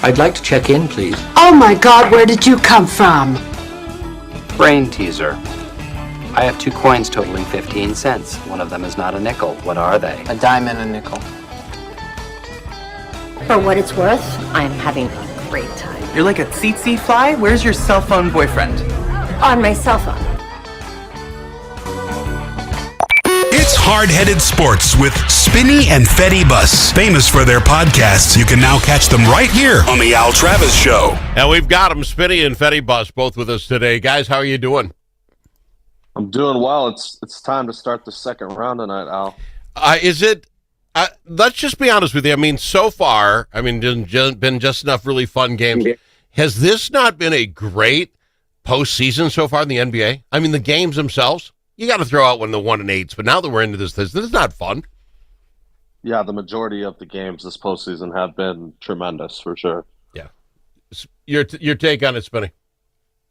I'd like to check in, please. Oh my God, where did you come from? Brain teaser. I have 2 coins totaling 15 cents. One of them is not a nickel. What are they? A dime and a nickel. For what it's worth, I'm having a great time. You're like a tsetse fly? Where's your cell phone boyfriend? On my cell phone. It's Hard-Headed Sports with Spinny and Fetty Bus. Famous for their podcasts, you can now catch them right here on the Al Travis Show. And we've got them, Spinny and Fetty Bus, both with us today. Guys, how are you doing? I'm doing well. It's time to start the second round tonight, Al. Let's just be honest with you. I mean, so far, been just enough really fun games. Has this not been a great postseason so far in the NBA? I mean, the games themselves, you got to throw out one of the 1-8s, but now that we're into this is not fun. Yeah, the majority of the games this postseason have been tremendous, for sure. Yeah. Your take on it, Spinny?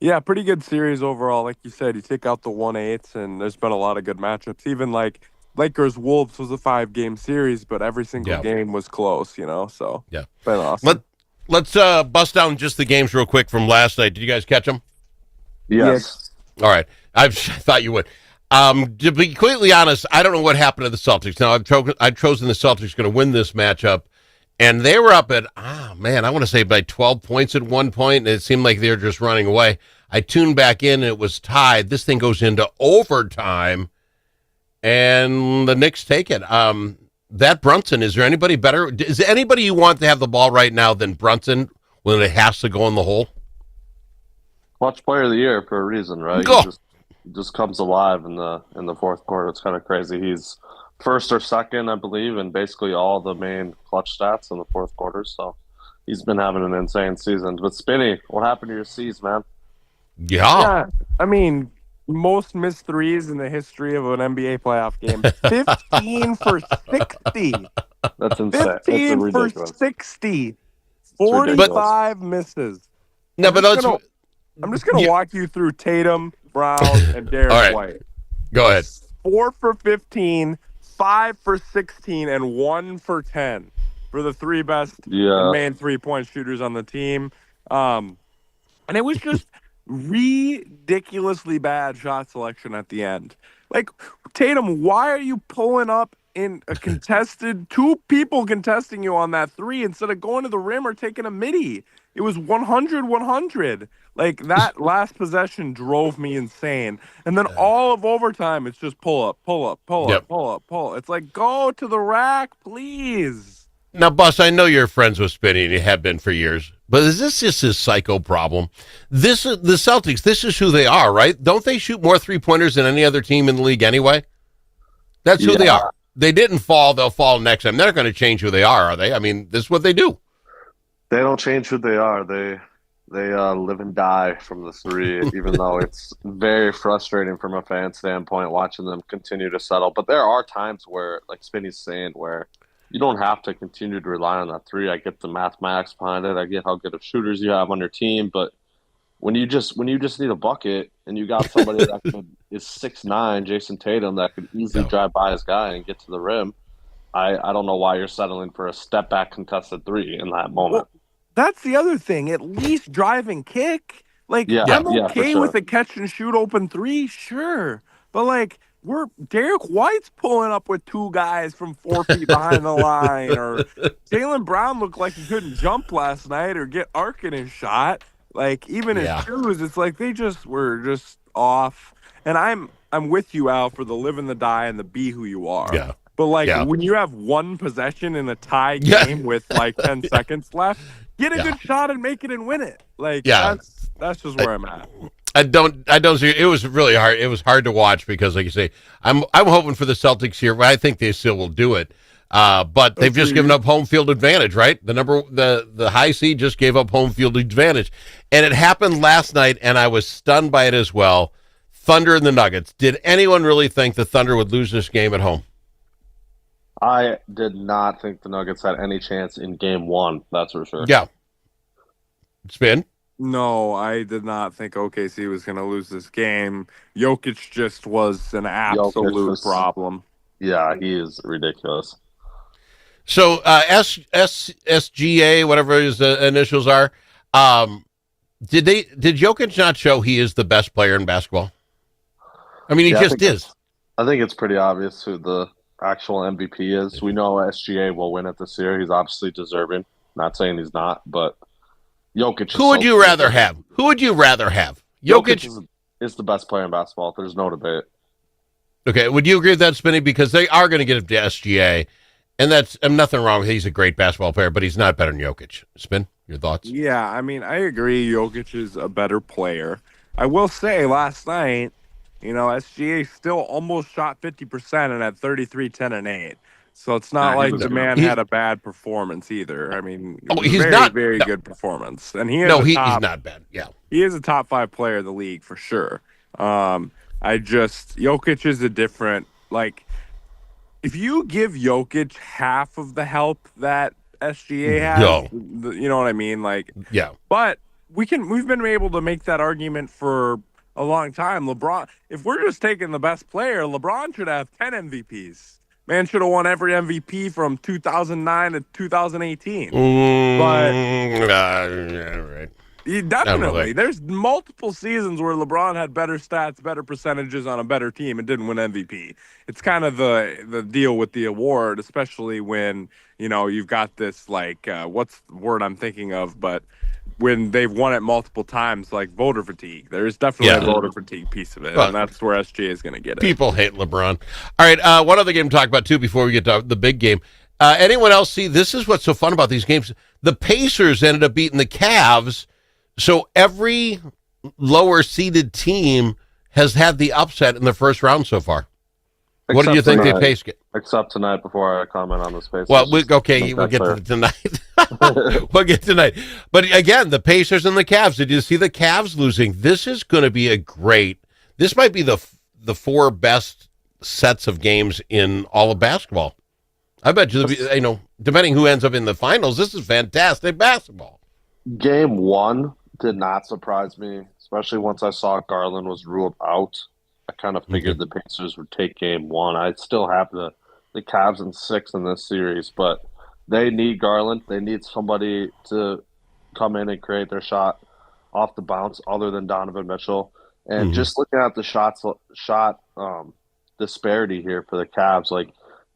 Yeah, pretty good series overall. Like you said, you take out the 1-8s, and there's been a lot of good matchups. Even like Lakers-Wolves was a 5-game series, but every single game was close, so yeah, been awesome. Let's bust down just the games real quick from last night. Did you guys catch them? Yes. All right. I thought you would. To be completely honest, I don't know what happened to the Celtics. Now, I've chosen the Celtics going to win this matchup, and they were up at, I want to say by 12 points at one point, and it seemed like they were just running away. I tuned back in, and it was tied. This thing goes into overtime, and the Knicks take it. That Brunson, is there anybody better? Is there anybody you want to have the ball right now than Brunson when it has to go in the hole? Clutch player of the year for a reason, right? Go. He just comes alive in the fourth quarter. It's kind of crazy. He's first or second, I believe, in basically all the main clutch stats in the fourth quarter. So he's been having an insane season. But Spinny, what happened to your C's, man? Yeah. I mean, most missed threes in the history of an NBA playoff game. 15 for 60. That's insane. 15 for 60. 45 misses. No, I'm just going to walk you through Tatum, Brown, and Derek White. Go ahead. 4 for 15, 5 for 16, and 1 for 10 for the 3 best main 3-point shooters on the team. And it was just ridiculously bad shot selection at the end. Like, Tatum, why are you pulling up in a contested, 2 people contesting you on that 3 instead of going to the rim or taking a midi? It was 100-100. Like, that last possession drove me insane. And then all of overtime, it's just pull up. It's like, go to the rack, please. Now, Bus, I know you're friends with Spinny, and you have been for years, but is this just his psycho problem? This is the Celtics. This is who they are, right? Don't they shoot more 3-pointers than any other team in the league anyway? That's who they are. They didn't fall. They'll fall next time. They're not going to change who they are they? I mean, this is what they do. They don't change who they are. They live and die from the 3, even though it's very frustrating from a fan standpoint watching them continue to settle. But there are times where, like Spinny's saying, where you don't have to continue to rely on that 3. I get the mathematics behind it. I get how good of shooters you have on your team. But when you just need a bucket and you got somebody that is 6'9", Jason Tatum, that could easily drive by his guy and get to the rim, I don't know why you're settling for a step-back contested 3 in that moment. Well, that's the other thing. At least drive and kick. Like, I'm okay with a catch-and-shoot open 3, sure. But, like, Derek White's pulling up with 2 guys from 4 feet behind the line. Or Jaylen Brown looked like he couldn't jump last night or get arc in his shot. Like, even his shoes, it's like they just were just off. And I'm with you, Al, for the live and the die and the be who you are. Yeah. But, like, when you have 1 possession in a tie game with, like, 10 seconds left, get a good shot and make it and win it. Like, that's just where I'm at. I don't see it. Was really hard. It was hard to watch because, like you say, I'm hoping for the Celtics here. I think they still will do it. But they've just given up home field advantage, right? The high seed just gave up home field advantage. And it happened last night, and I was stunned by it as well. Thunder and the Nuggets. Did anyone really think the Thunder would lose this game at home? I did not think the Nuggets had any chance in game 1, that's for sure. Yeah. Spin? No, I did not think OKC was going to lose this game. Jokic just was an absolute problem. Yeah, he is ridiculous. So SGA, whatever his initials are, did Jokic not show he is the best player in basketball? I mean, he just is. I think it's pretty obvious who the actual MVP is. We know SGA will win it this year. He's obviously deserving. Not saying he's not, but Jokic. Who would you rather have? Who would you rather have? Jokic is the best player in basketball. There's no debate. Okay, would you agree with that, Spinny? Because they are going to get him to SGA, and that's nothing wrong. He's a great basketball player, but he's not better than Jokic. Spin, your thoughts? Yeah, I mean, I agree. Jokic is a better player. I will say, last night, SGA still almost shot 50% and had 33, 10, and 8. So it's not like the man had a bad performance either. I mean, he's not very good performance, and he's not bad. Yeah, he is a top 5 player in the league for sure. Jokic is a different, if you give Jokic half of the help that SGA has, you know what I mean? Yeah. But we've been able to make that argument for a long time. LeBron, if we're just taking the best player, LeBron should have 10 MVPs. Man should have won every MVP from 2009 to 2018. Right. Definitely. There's multiple seasons where LeBron had better stats, better percentages on a better team and didn't win MVP. It's kind of the deal with the award, especially when, you've got this, what's the word I'm thinking of, but when they've won it multiple times, voter fatigue. There's definitely a voter fatigue piece of it, and that's where SGA is going to get it. People hate LeBron. All right, one other game to talk about, too, before we get to the big game. Anyone else see, this is what's so fun about these games. The Pacers ended up beating the Cavs, so every lower-seeded team has had the upset in the first round so far. What do you think they Pacers get? Except tonight, before I comment on the Pacers. Well, we'll get to tonight. We'll get tonight. But again, the Pacers and the Cavs. Did you see the Cavs losing? This is going to be this might be the 4 best sets of games in all of basketball. I bet you, depending who ends up in the finals, this is fantastic basketball. Game 1 did not surprise me, especially once I saw Garland was ruled out. I kind of figured the Pacers would take game 1. I still have the Cavs in 6 in this series, but they need Garland. They need somebody to come in and create their shot off the bounce other than Donovan Mitchell. And just looking at the shot disparity here for the Cavs,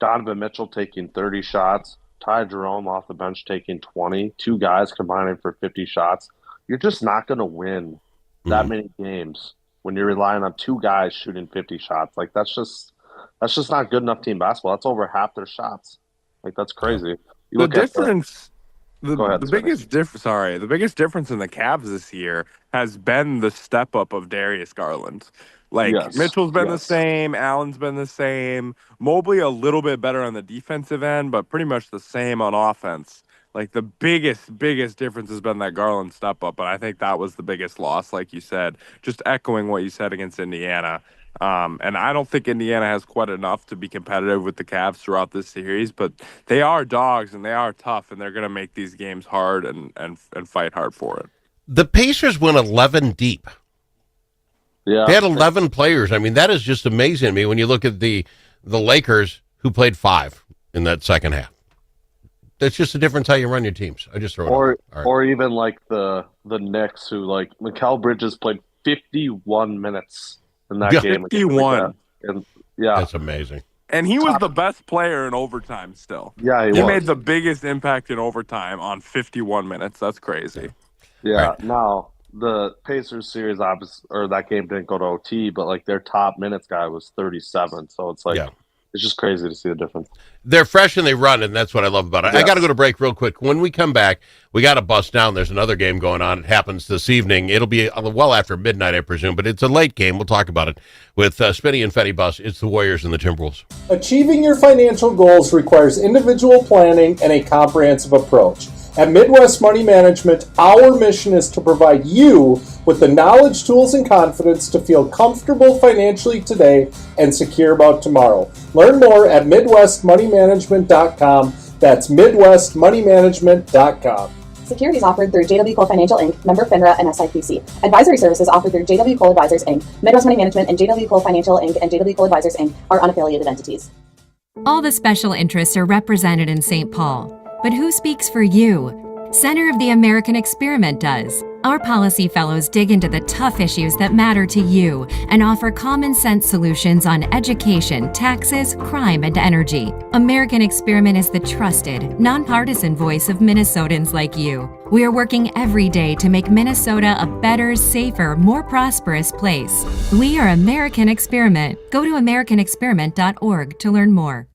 Donovan Mitchell taking 30 shots, Ty Jerome off the bench taking 20, 2 guys combining for 50 shots. You're just not going to win that many games when you're relying on 2 guys shooting 50 shots. That's just not good enough team basketball. That's over half their shots. That's crazy. The biggest difference in the Cavs this year has been the step up of Darius Garland. Mitchell's been the same, Allen's been the same, Mobley a little bit better on the defensive end, but pretty much the same on offense. The biggest difference has been that Garland step up, but I think that was the biggest loss, like you said, just echoing what you said against Indiana. And I don't think Indiana has quite enough to be competitive with the Cavs throughout this series, but they are dogs and they are tough, and they're going to make these games hard and fight hard for it. The Pacers went 11 deep. Yeah, they had 11 players. I mean, that is just amazing to me when you look at the Lakers, who played 5 in that second half. That's just a difference how you run your teams. I just throw it out. Or even the Knicks, who Mikal Bridges played 51 minutes in that game. 51. That's amazing. And he was the best player in overtime still. Yeah, he made the biggest impact in overtime on 51 minutes. That's crazy. Yeah. Right. Now, the Pacers series, that game didn't go to OT, but their top minutes guy was 37. So it's it's just crazy to see the difference. They're fresh and they run, and that's what I love about it. Yes. I got to go to break real quick. When we come back, we got to bust down. There's another game going on. It happens this evening. It'll be well after midnight, I presume, but it's a late game. We'll talk about it with Spinny and Fetty Bus. It's the Warriors and the Timberwolves. Achieving your financial goals requires individual planning and a comprehensive approach. At Midwest Money Management, our mission is to provide you with the knowledge, tools, and confidence to feel comfortable financially today and secure about tomorrow. Learn more at MidwestMoneyManagement.com. That's MidwestMoneyManagement.com. Securities offered through JW Cole Financial Inc., member FINRA and SIPC. Advisory services offered through JW Cole Advisors Inc., Midwest Money Management, and JW Cole Financial Inc. and JW Cole Advisors Inc. are unaffiliated entities. All the special interests are represented in St. Paul. But who speaks for you? Center of the American Experiment does. Our policy fellows dig into the tough issues that matter to you and offer common sense solutions on education, taxes, crime, and energy. American Experiment is the trusted, nonpartisan voice of Minnesotans like you. We are working every day to make Minnesota a better, safer, more prosperous place. We are American Experiment. Go to americanexperiment.org to learn more.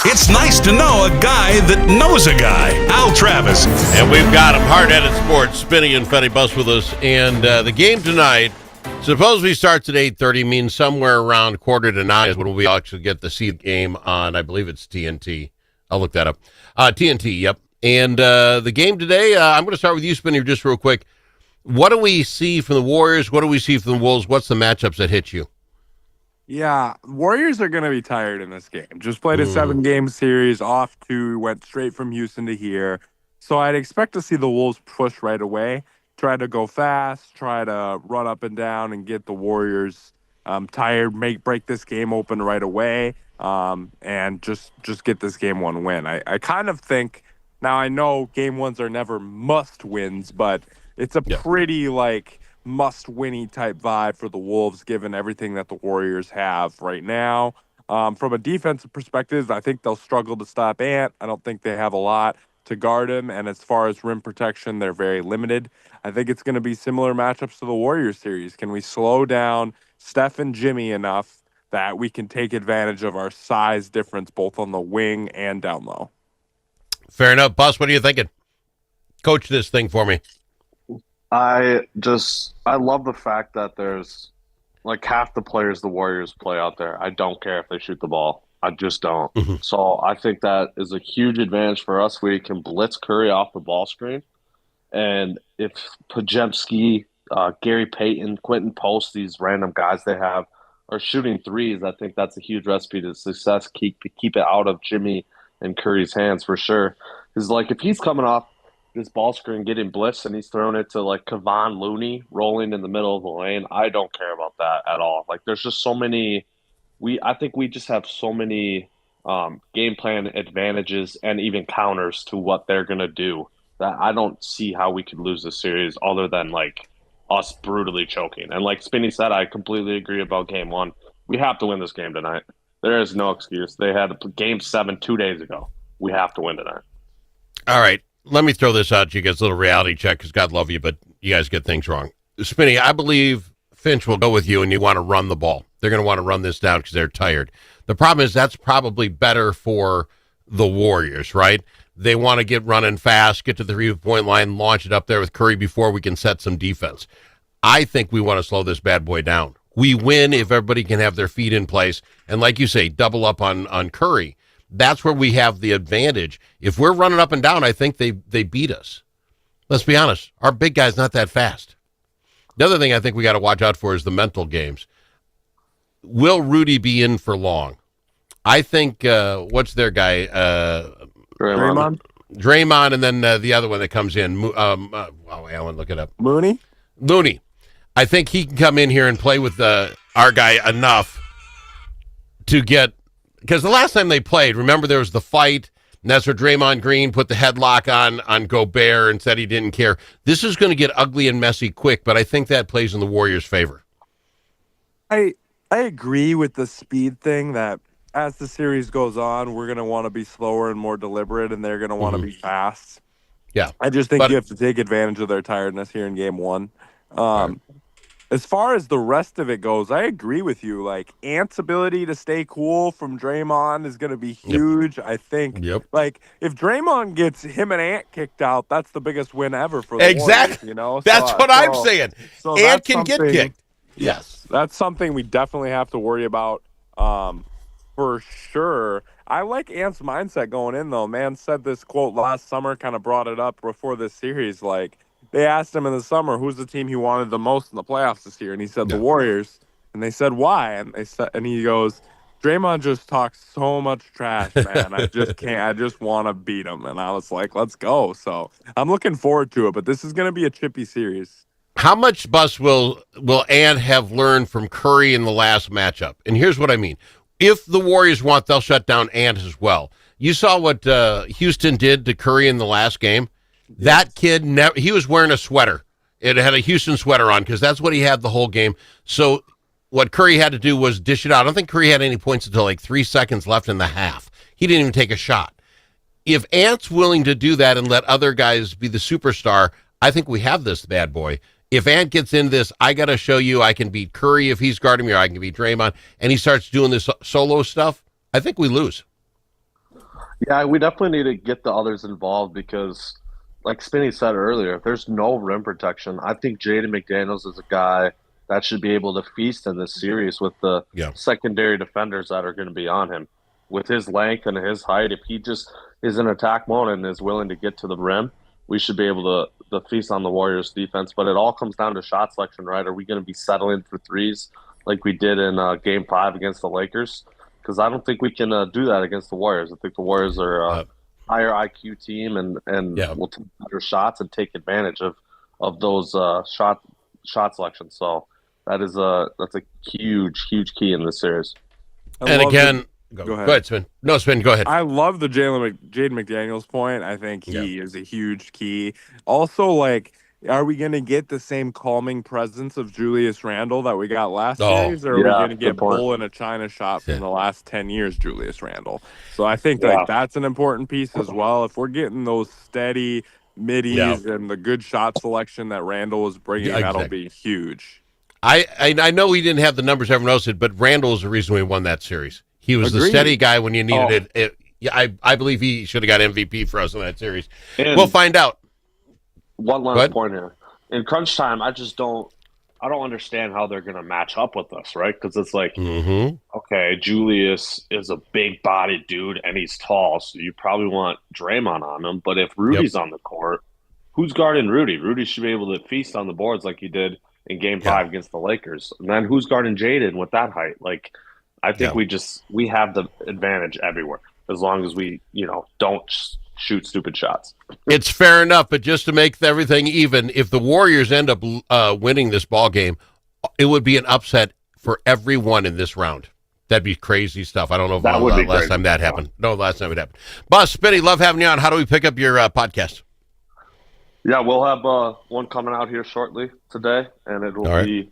It's nice to know a guy that knows a guy. Al Travis. And we've got him, hard-headed sports, Spinny and Fetty Bus with us. And the game tonight supposedly starts at 8:30, means somewhere around 8:45 is when we actually get to see the game on, I believe it's TNT. I'll look that up. TNT, yep. And the game today, I'm going to start with you, Spinny, just real quick. What do we see from the Warriors? What do we see from the Wolves? What's the matchups that hit you? Yeah, Warriors are going to be tired in this game. Just played a 7-game series, went straight from Houston to here. So I'd expect to see the Wolves push right away, try to go fast, try to run up and down and get the Warriors tired, break this game open right away, and just get this game one win. I kind of think, now I know game ones are never must wins, but it's a pretty must-winny type vibe for the Wolves, given everything that the Warriors have right now. From a defensive perspective, I think they'll struggle to stop Ant. I don't think they have a lot to guard him, and as far as rim protection, they're very limited. I think it's going to be similar matchups to the Warriors series. Can we slow down Steph and Jimmy enough that we can take advantage of our size difference both on the wing and down low? Fair enough. Bus, what are you thinking? Coach this thing for me. I love the fact that there's half the players the Warriors play out there. I don't care if they shoot the ball. I just don't. So I think that is a huge advantage for us. We can blitz Curry off the ball screen. And if Pajemski, Gary Payton, Quentin Post, these random guys they have, are shooting threes, I think that's a huge recipe to success. Keep it out of Jimmy and Curry's hands for sure. Because if he's coming off this ball screen getting blitzed and he's throwing it to Kevon Looney rolling in the middle of the lane, I don't care about that at all. There's just so many I think we just have so many game plan advantages and even counters to what they're going to do that I don't see how we could lose this series other than us brutally choking. And like Spinny said, I completely agree about game one. We have to win this game tonight. There is no excuse. They had game 7 2 days ago. We have to win tonight. All right. Let me throw this out to you guys, a little reality check, because God love you, but you guys get things wrong. Spinny, I believe Finch will go with you, and you want to run the ball. They're going to want to run this down because they're tired. The problem is that's probably better for the Warriors, right? They want to get running fast, get to the 3-point line, launch it up there with Curry before we can set some defense. I think we want to slow this bad boy down. We win if everybody can have their feet in place. And like you say, double up on Curry. That's where we have the advantage. If we're running up and down, I think they beat us. Let's be honest. Our big guy's not that fast. The other thing I think we got to watch out for is the mental games. Will Rudy be in for long? I think, what's their guy? Draymond? Draymond, and then the other one that comes in. Alan, look it up. Looney. I think he can come in here and play with our guy enough to get, because the last time they played, remember there was the fight, and that's where Draymond Green put the headlock on Gobert and said he didn't care. This is going to get ugly and messy quick, but I think that plays in the Warriors' favor. I agree with the speed thing, that as the series goes on, we're going to want to be slower and more deliberate, and they're going to want to be fast. Yeah. I just think you have to take advantage of their tiredness here in game one. As far as the rest of it goes, I agree with you. Like, Ant's ability to stay cool from Draymond is going to be huge. I think, like, if Draymond gets him and Ant kicked out, that's the biggest win ever for the Warriors, you know? That's what I'm saying. So Ant can get kicked. Yes. That's something we definitely have to worry about for sure. I like Ant's mindset going in, though. Man said this quote last summer, kind of brought it up before this series, like, they asked him in the summer who's the team he wanted the most in the playoffs this year, and he said the Warriors. And they said why, and he goes, Draymond just talks so much trash, man. I just can't. I just want to beat him. And I was like, let's go. So I'm looking forward to it. But this is going to be a chippy series. How much, Bus, will Ant have learned from Curry in the last matchup? And here's what I mean: if the Warriors want, they'll shut down Ant as well. You saw what Houston did to Curry in the last game. That kid, he was wearing a sweater. It had a Houston sweater on because that's what he had the whole game. So what Curry had to do was dish it out. I don't think Curry had any points until like 3 seconds left in the half. He didn't even take a shot. If Ant's willing to do that and let other guys be the superstar, I think we have this bad boy. If Ant gets into this, I got to show you I can beat Curry if he's guarding me, or I can beat Draymond, and he starts doing this solo stuff, I think we lose. Yeah, we definitely need to get the others involved because, like Spinny said earlier, if there's no rim protection, I think Jaden McDaniels is a guy that should be able to feast in this series with the secondary defenders that are going to be on him. With his length and his height, if he just is in attack mode and is willing to get to the rim, we should be able to feast on the Warriors' defense. But it all comes down to shot selection, right? Are we going to be settling for threes like we did in Game 5 against the Lakers? Because I don't think we can do that against the Warriors. I think the Warriors are higher IQ team and will take better shots and take advantage of those shot selections. So that's a huge key in this series. And again, go ahead, Spin. No, Spin, go ahead. I love the Jaden McDaniels point. I think he is a huge key. Also, like, are we going to get the same calming presence of Julius Randle that we got last series, or are we going to get bull in a China shot from the last 10 years, Julius Randle? So I think that's an important piece as well. If we're getting those steady middies and the good shot selection that Randle was bringing, that'll be huge. I know we didn't have the numbers everyone else did, but Randle is the reason we won that series. He was the steady guy when you needed it. I believe he should have got MVP for us in that series. And we'll find out. One last point here. In crunch time, I don't understand how they're going to match up with us, right? Because it's like, okay, Julius is a big-bodied dude, and he's tall, so you probably want Draymond on him. But if Rudy's on the court, who's guarding Rudy? Rudy should be able to feast on the boards like he did in Game 5 against the Lakers. And then who's guarding Jaden with that height? Like, I think we have the advantage everywhere as long as we, don't shoot stupid shots. It's fair enough, but just to make everything even, if the Warriors end up winning this ball game, it would be an upset for everyone in this round. That'd be crazy stuff. I don't know if last time that happened. No, last time it happened. Boss, Spinny, love having you on. How do we pick up your podcast? Yeah, we'll have one coming out here shortly today, and it will be